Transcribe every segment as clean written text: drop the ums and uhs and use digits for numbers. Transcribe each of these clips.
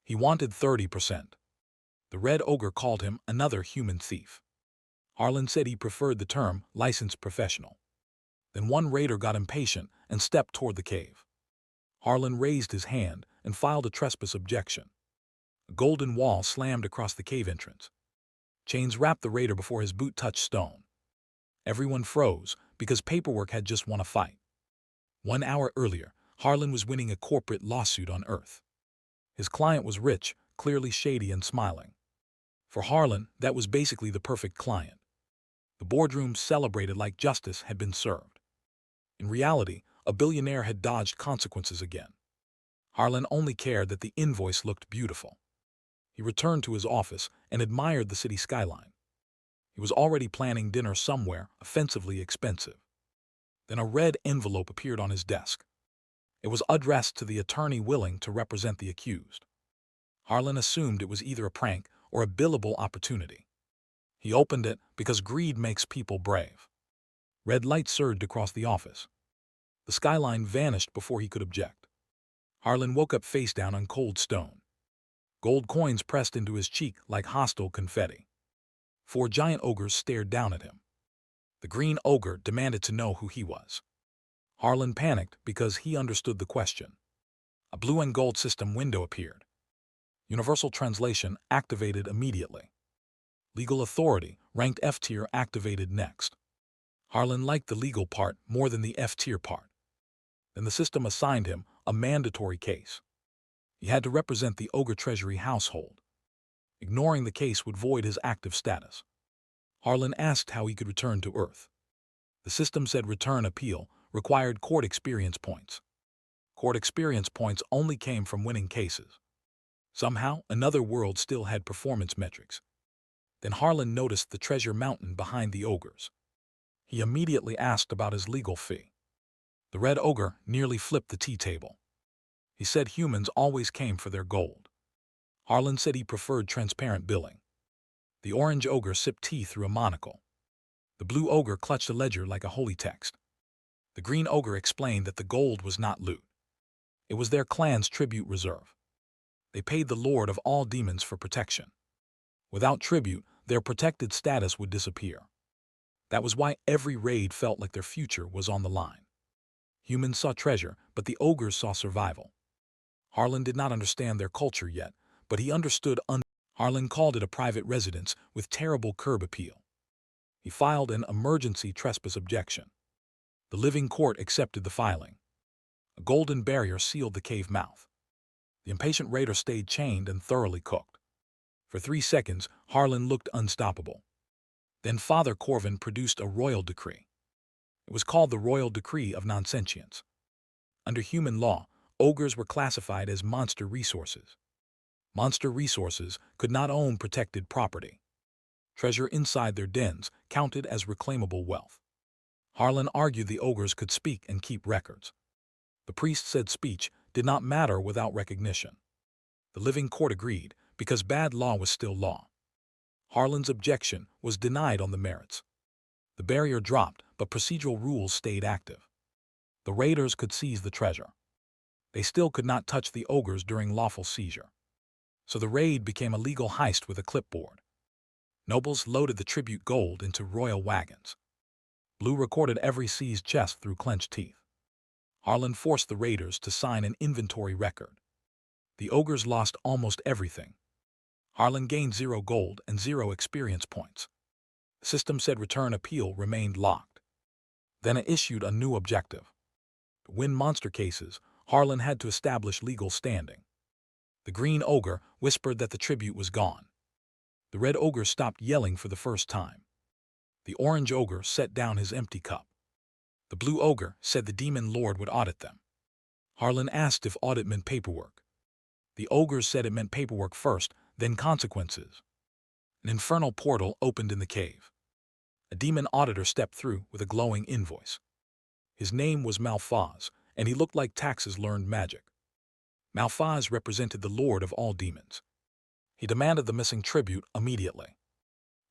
He wanted 30%. The Red Ogre called him another human thief. Harlan said he preferred the term licensed professional. Then one raider got impatient and stepped toward the cave. Harlan raised his hand and filed a trespass objection. A golden wall slammed across the cave entrance. Chains wrapped the raider before his boot touched stone. Everyone froze because paperwork had just won a fight. 1 hour earlier, Harlan was winning a corporate lawsuit on Earth. His client was rich, clearly shady and smiling. For Harlan, that was basically the perfect client. The boardroom celebrated like justice had been served. In reality, a billionaire had dodged consequences again. Harlan only cared that the invoice looked beautiful. He returned to his office and admired the city skyline. He was already planning dinner somewhere offensively expensive. Then a red envelope appeared on his desk. It was addressed to the attorney willing to represent the accused. Harlan assumed it was either a prank or a billable opportunity. He opened it because greed makes people brave. Red light surged across the office. The skyline vanished before he could object. Harlan woke up face down on cold stone. Gold coins pressed into his cheek like hostile confetti. 4 giant ogres stared down at him. The green ogre demanded to know who he was. Harlan panicked because he understood the question. A blue and gold system window appeared. Universal translation activated immediately. Legal authority, ranked F tier, activated next. Harlan liked the legal part more than the F tier part. Then the system assigned him a mandatory case. He had to represent the ogre treasury household. Ignoring the case would void his active status. Harlan asked how he could return to Earth. The system said return appeal required court experience points. Court experience points only came from winning cases. Somehow, another world still had performance metrics. Then Harlan noticed the treasure mountain behind the ogres. He immediately asked about his legal fee. The red ogre nearly flipped the tea table. He said humans always came for their gold. Harlan said he preferred transparent billing. The orange ogre sipped tea through a monocle. The blue ogre clutched a ledger like a holy text. The green ogre explained that the gold was not loot. It was their clan's tribute reserve. They paid the Lord of all demons for protection. Without tribute, their protected status would disappear. That was why every raid felt like their future was on the line. Humans saw treasure, but the ogres saw survival. Harlan did not understand their culture yet, but he understood. Harlan called it a private residence with terrible curb appeal. He filed an emergency trespass objection. The living court accepted the filing. A golden barrier sealed the cave mouth. The impatient raider stayed chained and thoroughly cooked. For 3 seconds, Harlan looked unstoppable. Then Father Corvin produced a royal decree. It was called the Royal Decree of Nonsentience. Under human law, ogres were classified as monster resources. Monster resources could not own protected property. Treasure inside their dens counted as reclaimable wealth. Harlan argued the ogres could speak and keep records. The priest said speech did not matter without recognition. The living court agreed because bad law was still law. Harlan's objection was denied on the merits. The barrier dropped, but procedural rules stayed active. The raiders could seize the treasure. They still could not touch the ogres during lawful seizure. So the raid became a legal heist with a clipboard. Nobles loaded the tribute gold into royal wagons. Blue recorded every seized chest through clenched teeth. Harlan forced the raiders to sign an inventory record. The ogres lost almost everything. Harlan gained 0 gold and 0 experience points. The system said return appeal remained locked. Then it issued a new objective. To win monster cases, Harlan had to establish legal standing. The green ogre whispered that the tribute was gone. The red ogre stopped yelling for the first time. The orange ogre set down his empty cup. The blue ogre said the demon lord would audit them. Harlan asked if audit meant paperwork. The ogres said it meant paperwork first, then consequences. An infernal portal opened in the cave. A demon auditor stepped through with a glowing invoice. His name was Malphaz, and he looked like taxes learned magic. Malphaz represented the lord of all demons. He demanded the missing tribute immediately.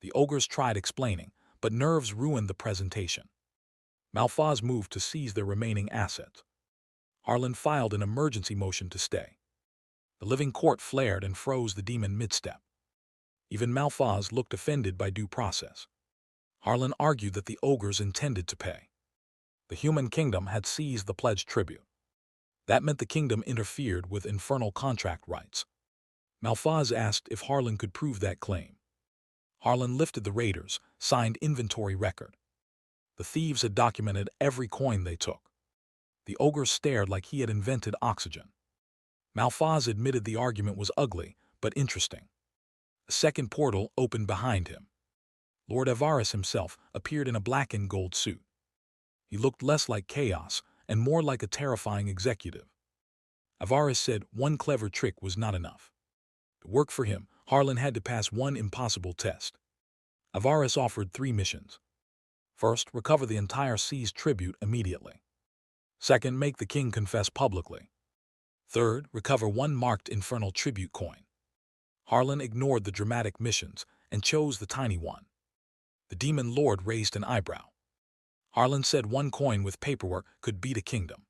The ogres tried explaining, but nerves ruined the presentation. Malphaz moved to seize their remaining assets. Harlan filed an emergency motion to stay. The living court flared and froze the demon mid-step. Even Malphaz looked offended by due process. Harlan argued that the ogres intended to pay. The human kingdom had seized the pledged tribute. That meant the kingdom interfered with infernal contract rights. Malphaz asked if Harlan could prove that claim. Harlan lifted the raiders' signed inventory record. The thieves had documented every coin they took. The ogre stared like he had invented oxygen. Malphaz admitted the argument was ugly, but interesting. A second portal opened behind him. Lord Avaris himself appeared in a black and gold suit. He looked less like chaos and more like a terrifying executive. Avaris said one clever trick was not enough. To work for him, Harlan had to pass one impossible test. Avaris offered 3 missions. First, recover the entire seized tribute immediately. Second, make the king confess publicly. Third, recover 1 marked infernal tribute coin. Harlan ignored the dramatic missions and chose the tiny one. The demon lord raised an eyebrow. Harlan said 1 coin with paperwork could beat a kingdom.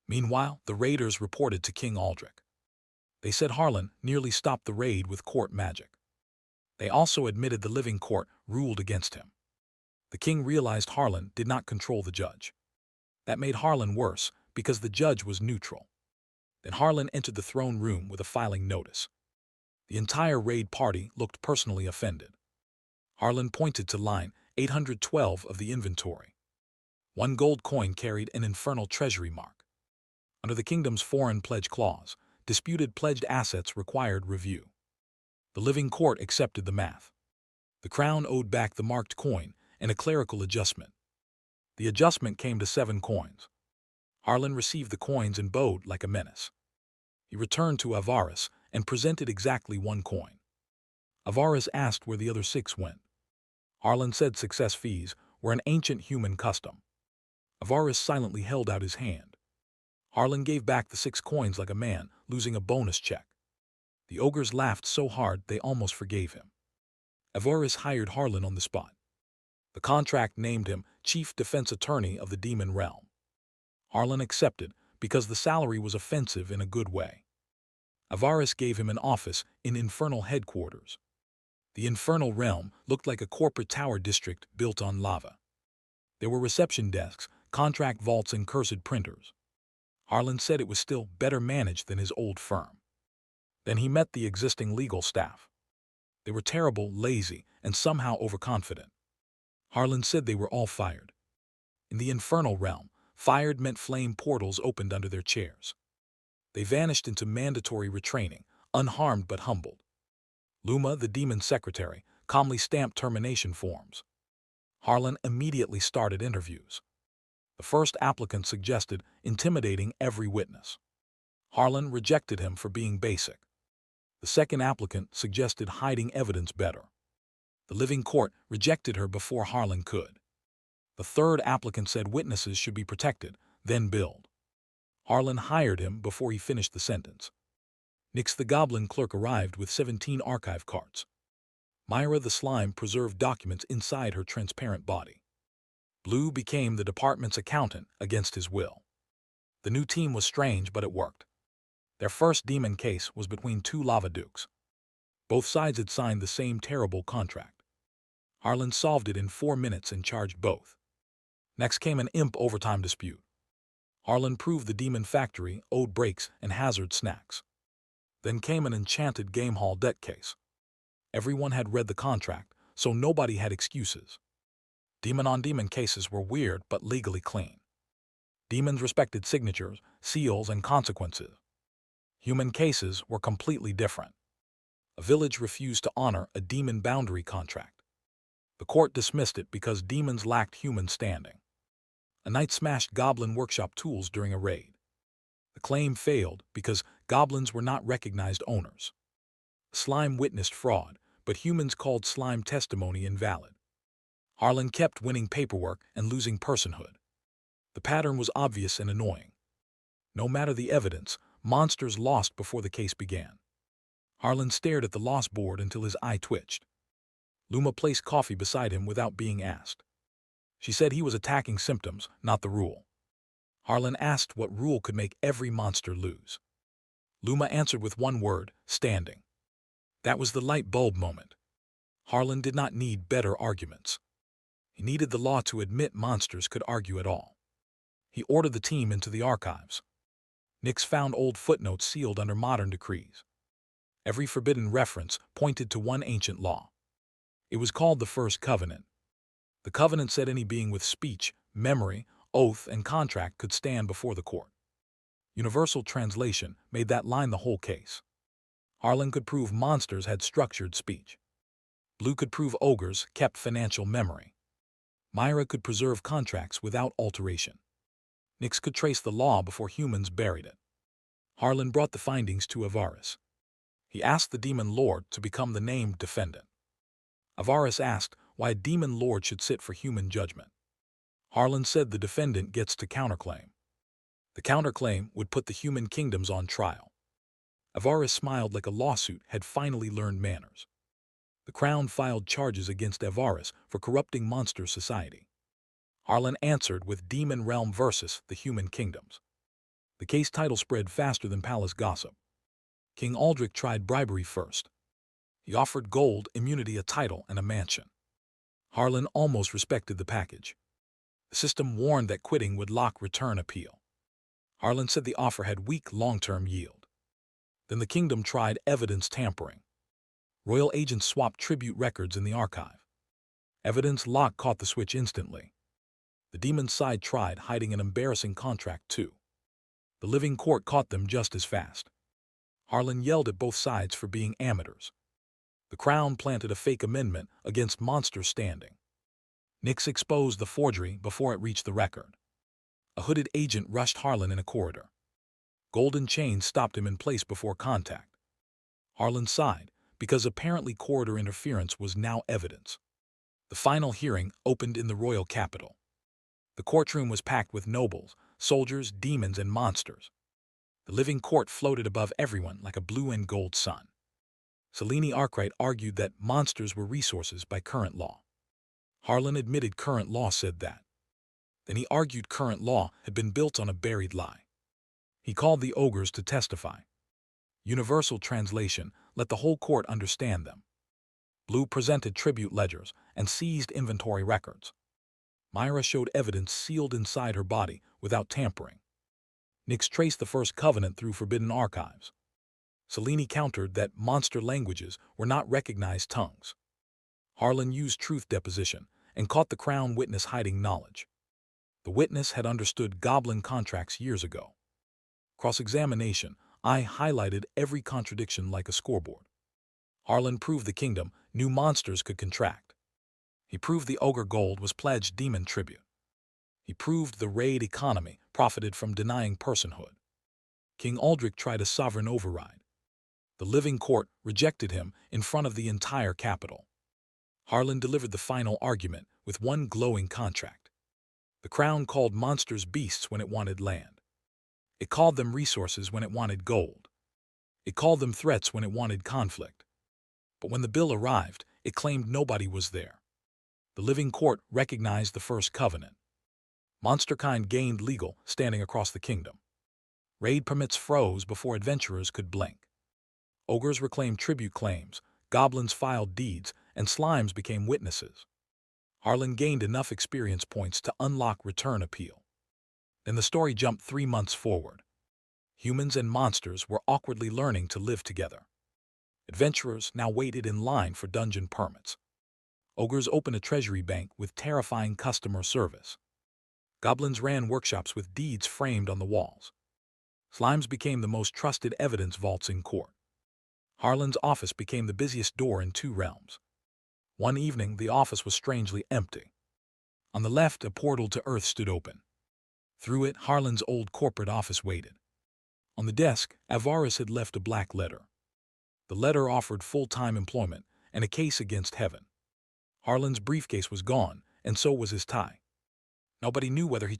Meanwhile, the raiders reported to King Aldrich. They said Harlan nearly stopped the raid with court magic. They also admitted the living court ruled against him. The king realized Harlan did not control the judge. That made Harlan worse because the judge was neutral. Then Harlan entered the throne room with a filing notice. The entire raid party looked personally offended. Harlan pointed to line 812 of the inventory. 1 gold coin carried an infernal treasury mark. Under the kingdom's foreign pledge clause, disputed pledged assets required review. The living court accepted the math. The crown owed back the marked coin and a clerical adjustment. The adjustment came to 7 coins. Harlan received the coins and bowed like a menace. He returned to Avaris and presented exactly 1 coin. Avaris asked where the other 6 went. Harlan said success fees were an ancient human custom. Avaris silently held out his hand. Harlan gave back the 6 coins like a man losing a bonus check. The ogres laughed so hard they almost forgave him. Avaris hired Harlan on the spot. The contract named him Chief Defense Attorney of the Demon Realm. Harlan accepted because the salary was offensive in a good way. Avaris gave him an office in Infernal Headquarters. The Infernal Realm looked like a corporate tower district built on lava. There were reception desks, contract vaults, and cursed printers. Harlan said it was still better managed than his old firm. Then he met the existing legal staff. They were terrible, lazy, and somehow overconfident. Harlan said they were all fired. In the Infernal Realm, fired meant flame portals opened under their chairs. They vanished into mandatory retraining, unharmed but humbled. Luma, the demon secretary, calmly stamped termination forms. Harlan immediately started interviews. The first applicant suggested intimidating every witness. Harlan rejected him for being basic. The second applicant suggested hiding evidence better. The living court rejected her before Harlan could. The third applicant said witnesses should be protected, then billed. Harlan hired him before he finished the sentence. Nyx the goblin clerk arrived with 17 archive cards. Myra the slime preserved documents inside her transparent body. Blue became the department's accountant against his will. The new team was strange, but it worked. Their first demon case was between 2 lava dukes. Both sides had signed the same terrible contract. Harlan solved it in 4 minutes and charged both. Next came an imp overtime dispute. Harlan proved the demon factory owed breaks and hazard snacks. Then came an enchanted game hall debt case. Everyone had read the contract, so nobody had excuses. Demon-on-demon cases were weird but legally clean. Demons respected signatures, seals, and consequences. Human cases were completely different. A village refused to honor a demon boundary contract. The court dismissed it because demons lacked human standing. A knight smashed goblin workshop tools during a raid. The claim failed because goblins were not recognized owners. Slime witnessed fraud, but humans called slime testimony invalid. Harlan kept winning paperwork and losing personhood. The pattern was obvious and annoying. No matter the evidence, monsters lost before the case began. Harlan stared at the loss board until his eye twitched. Luma placed coffee beside him without being asked. She said he was attacking symptoms, not the rule. Harlan asked what rule could make every monster lose. Luma answered with one word, standing. That was the light bulb moment. Harlan did not need better arguments. He needed the law to admit monsters could argue at all. He ordered the team into the archives. Nix found old footnotes sealed under modern decrees. Every forbidden reference pointed to one ancient law. It was called the First Covenant. The covenant said any being with speech, memory, oath, and contract could stand before the court. Universal translation made that line the whole case. Harlan could prove monsters had structured speech. Blue could prove ogres kept financial memory. Myra could preserve contracts without alteration. Nix could trace the law before humans buried it. Harlan brought the findings to Avaris. He asked the demon lord to become the named defendant. Avaris asked why a demon lord should sit for human judgment. Harlan said the defendant gets to counterclaim. The counterclaim would put the human kingdoms on trial. Avaris smiled like a lawsuit had finally learned manners. The Crown filed charges against Avaris for corrupting monster society. Harlan answered with Demon Realm versus the Human Kingdoms. The case title spread faster than palace gossip. King Aldrich tried bribery first. He offered gold, immunity, a title, and a mansion. Harlan almost respected the package. The system warned that quitting would lock return appeal. Harlan said the offer had weak long-term yield. Then the kingdom tried evidence tampering. Royal agents swapped tribute records in the archive. Evidence lock caught the switch instantly. The demon's side tried hiding an embarrassing contract too. The living court caught them just as fast. Harlan yelled at both sides for being amateurs. The Crown planted a fake amendment against monster standing. Nix exposed the forgery before it reached the record. A hooded agent rushed Harlan in a corridor. Golden chains stopped him in place before contact. Harlan sighed, because apparently corridor interference was now evidence. The final hearing opened in the royal capital. The courtroom was packed with nobles, soldiers, demons, and monsters. The living court floated above everyone like a blue and gold sun. Selene Arkwright argued that monsters were resources by current law. Harlan admitted current law said that. Then he argued current law had been built on a buried lie. He called the ogres to testify. Universal translation let the whole court understand them. Blue presented tribute ledgers and seized inventory records. Myra showed evidence sealed inside her body without tampering. Nix traced the First Covenant through forbidden archives. Selene countered that monster languages were not recognized tongues. Harlan used truth deposition and caught the Crown witness hiding knowledge. The witness had understood goblin contracts years ago. Cross-examination, I highlighted every contradiction like a scoreboard. Harlan proved the kingdom knew monsters could contract. He proved the ogre gold was pledged demon tribute. He proved the raid economy profited from denying personhood. King Aldrich tried a sovereign override. The living court rejected him in front of the entire capital. Harlan delivered the final argument with one glowing contract. The Crown called monsters beasts when it wanted land. It called them resources when it wanted gold. It called them threats when it wanted conflict. But when the bill arrived, it claimed nobody was there. The living court recognized the First Covenant. Monsterkind gained legal standing across the kingdom. Raid permits froze before adventurers could blink. Ogres reclaimed tribute claims, goblins filed deeds, and slimes became witnesses. Harlan gained enough experience points to unlock return appeal. Then the story jumped 3 months forward. Humans and monsters were awkwardly learning to live together. Adventurers now waited in line for dungeon permits. Ogres opened a treasury bank with terrifying customer service. Goblins ran workshops with deeds framed on the walls. Slimes became the most trusted evidence vaults in court. Harlan's office became the busiest door in 2 realms. One evening, the office was strangely empty. On the left, a portal to Earth stood open. Through it, Harlan's old corporate office waited. On the desk, Avaris had left a black letter. The letter offered full-time employment and a case against heaven. Harlan's briefcase was gone, and so was his tie. Nobody knew whether he